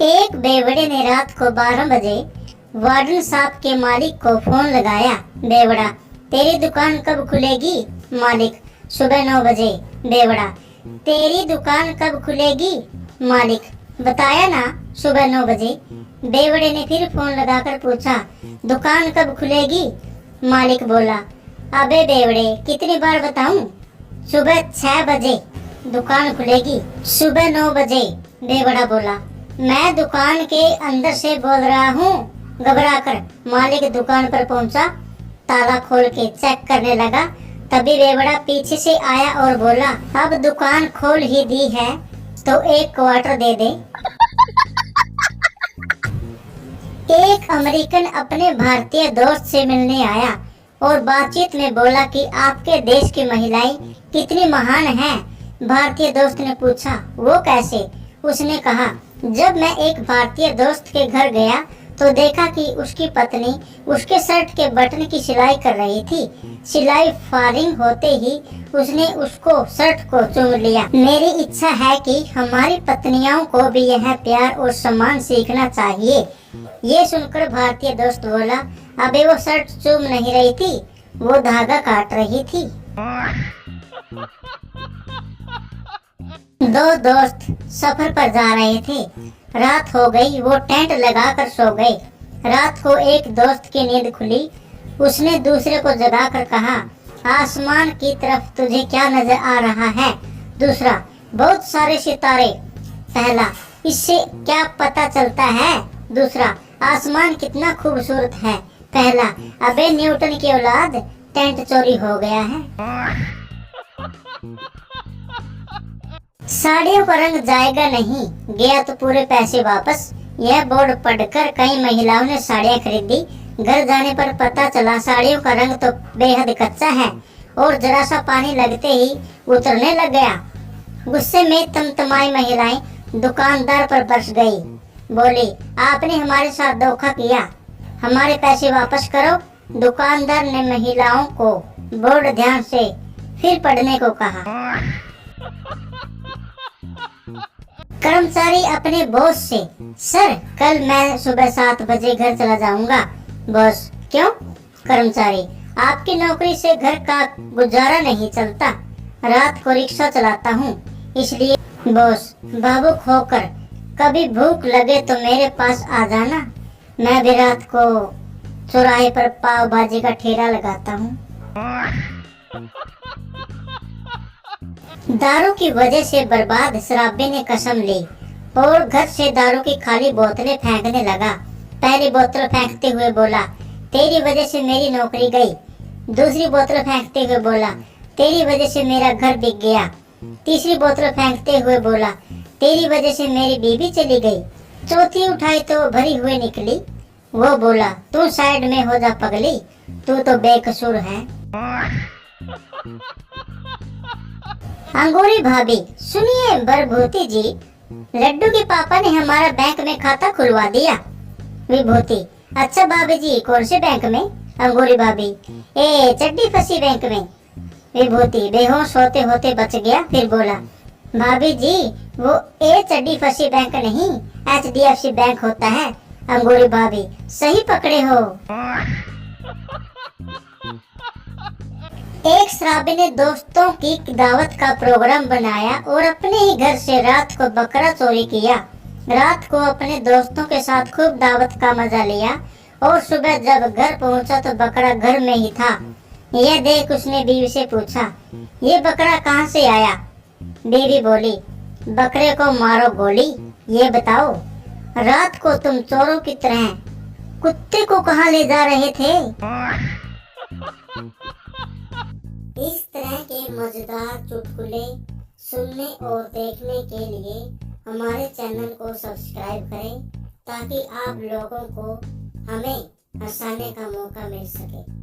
एक बेवड़े ने रात को 12 बजे वार्डन साहब के मालिक को फोन लगाया। बेवड़ा, तेरी दुकान कब खुलेगी? मालिक, सुबह 9 बजे। बेवड़ा, तेरी दुकान कब खुलेगी? मालिक, बताया ना, सुबह 9 बजे। बेवड़े ने फिर फोन लगाकर पूछा, दुकान कब खुलेगी? मालिक बोला, अबे बेवड़े, कितनी बार बताऊं? सुबह 6 बजे दुकान खुलेगी। सुबह 9 बजे। बेवड़ा बोला, मैं दुकान के अंदर से बोल रहा हूँ। घबराकर मालिक दुकान पर पहुंचा, ताला खोल के चेक करने लगा। तभी बेवड़ा पीछे से आया और बोला, अब दुकान खोल ही दी है तो एक क्वार्टर दे दे। एक अमेरिकन अपने भारतीय दोस्त से मिलने आया और बातचीत में बोला कि आपके देश की महिलाएं कितनी महान हैं। भारतीय दोस्त ने पूछा, वो कैसे? उसने कहा, जब मैं एक भारतीय दोस्त के घर गया तो देखा कि उसकी पत्नी उसके शर्ट के बटन की सिलाई कर रही थी। सिलाई फारिंग होते ही उसने उसको शर्ट को चूम लिया। मेरी इच्छा है कि हमारी पत्नियों को भी यह प्यार और सम्मान सीखना चाहिए। ये सुनकर भारतीय दोस्त बोला, अबे वो शर्ट चूम नहीं रही थी, वो धागा काट रही थी। दो दोस्त सफर पर जा रहे थे। रात हो गई, वो टेंट लगाकर सो गए। रात को एक दोस्त की नींद खुली। उसने दूसरे को जगाकर कहा, आसमान की तरफ तुझे क्या नजर आ रहा है? दूसरा, बहुत सारे सितारे। पहला, इससे क्या पता चलता है? दूसरा, आसमान कितना खूबसूरत है। पहला, अबे न्यूटन की औलाद, टेंट चोरी हो गया है। साड़ियों का रंग जाएगा नहीं, गया तो पूरे पैसे वापस। यह बोर्ड पढ़कर कई महिलाओं ने साड़ियाँ खरीदी। घर जाने पर पता चला साड़ियों का रंग तो बेहद कच्चा है और जरा सा पानी लगते ही उतरने लग गया। गुस्से में तमतमाई महिलाएं दुकानदार पर बरस गई। बोली, आपने हमारे साथ धोखा किया, हमारे पैसे वापस करो। दुकानदार ने महिलाओं को बोर्ड ध्यान से फिर पढ़ने को कहा। कर्मचारी अपने बॉस से, सर कल मैं सुबह 7 बजे घर चला जाऊंगा। बॉस, क्यों? कर्मचारी, आपकी नौकरी से घर का गुजारा नहीं चलता, रात को रिक्शा चलाता हूँ इसलिए। बॉस, भावुक होकर, कभी भूख लगे तो मेरे पास आ जाना, मैं भी रात को चौराहे पर पाव भाजी का ठेला लगाता हूँ। दारू की वजह से बर्बाद शराबी ने कसम ली और घर से दारू की खाली बोतलें फेंकने लगा। पहली बोतल फेंकते हुए बोला, तेरी वजह से मेरी नौकरी गई। दूसरी बोतल फेंकते हुए बोला, तेरी वजह से मेरा घर बिक गया। तीसरी बोतल फेंकते हुए बोला, तेरी वजह से मेरी बीवी चली गई। चौथी उठाई तो भरी हुई निकली। वो बोला, तू साइड में हो जा पगली, तू तो बेकसूर है। अंगूरी भाभी, सुनिए बरभूति जी, लड्डू के पापा ने हमारा बैंक में खाता खुलवा दिया। विभूति, अच्छा भाभी जी, कौन से बैंक में? अंगूरी भाभी, ए चड्डी फंसी बैंक में। विभूति बेहोश होते होते बच गया, फिर बोला, भाभी जी वो ए चड्डी फंसी बैंक नहीं, HDFC बैंक होता है। अंगूरी भाभी, सही पकड़े हो। एक शराबी ने दोस्तों की दावत का प्रोग्राम बनाया और अपने ही घर से रात को बकरा चोरी किया। रात को अपने दोस्तों के साथ खूब दावत का मजा लिया और सुबह जब घर पहुंचा तो बकरा घर में ही था। यह देख उसने बीवी से पूछा, ये बकरा कहाँ से आया? बीवी बोली, बकरे को मारो गोली। ये बताओ, रात को तुम चोरों की तरह कुत्ते को कहाँ ले जा रहे थे? इस तरह के मजेदार चुटकुले सुनने और देखने के लिए हमारे चैनल को सब्सक्राइब करें ताकि आप लोगों को हमें हंसाने का मौका मिल सके।